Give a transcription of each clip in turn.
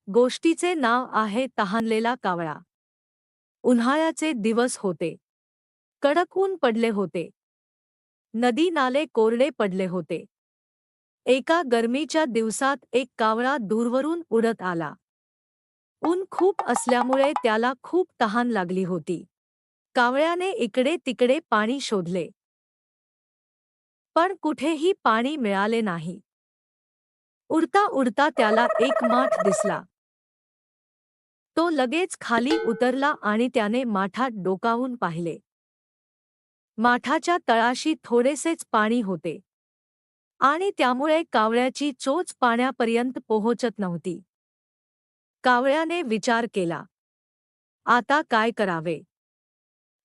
गोष्टीचे नाव आहे तहानलेला कावळा. उन्हाळ्याचे दिवस होते. कडक ऊन पडले होते. नदी नाले कोरडे पडले होते. एका गरमीच्या दिवसात एक कावळा दूरवरून उडत आला. ऊन खूप असल्यामुळे त्याला खूप तहान लागली होती. कावळ्याने इकडे तिकडे पाणी शोधले, पण कुठेही पाणी मिळाले नाही. उडता उडता त्याला एक माठ दिसला. तो लगेच खाली उतरला आणि त्याने माठात डोकावून पाहिले. माठाच्या तळाशी थोडेसेच पाणी होते आणि त्यामुळे कावळ्याची चोच पाण्यापर्यंत पोहोचत नव्हती. कावळ्याने विचार केला, आता काय करावे?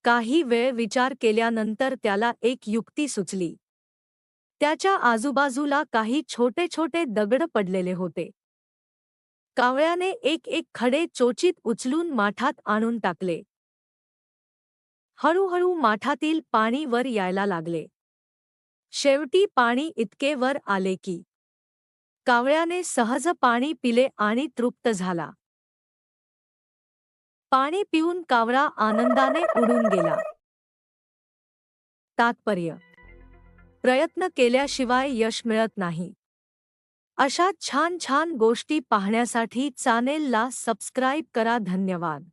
काही वेळ विचार केल्यानंतर त्याला एक युक्ती सुचली. त्याच्या आजूबाजूला काही छोटे छोटे दगड पडलेले होते. कावळ्याने एक एक खडे चोचीत उचलून माठात आणून टाकले. हळूहळू माठातील पाणी वर यायला लागले. शेवटी पाणी इतके वर आले की कावळ्याने सहज पाणी पिले आणि तृप्त झाला. पाणी पिऊन कावळा आनंदाने उडून गेला. तात्पर्य: प्रयत्न केल्याशिवाय यश मिळत नाही. अशा छान छान गोष्टी पाहण्यासाठी चॅनेलला सबस्क्राईब करा. धन्यवाद.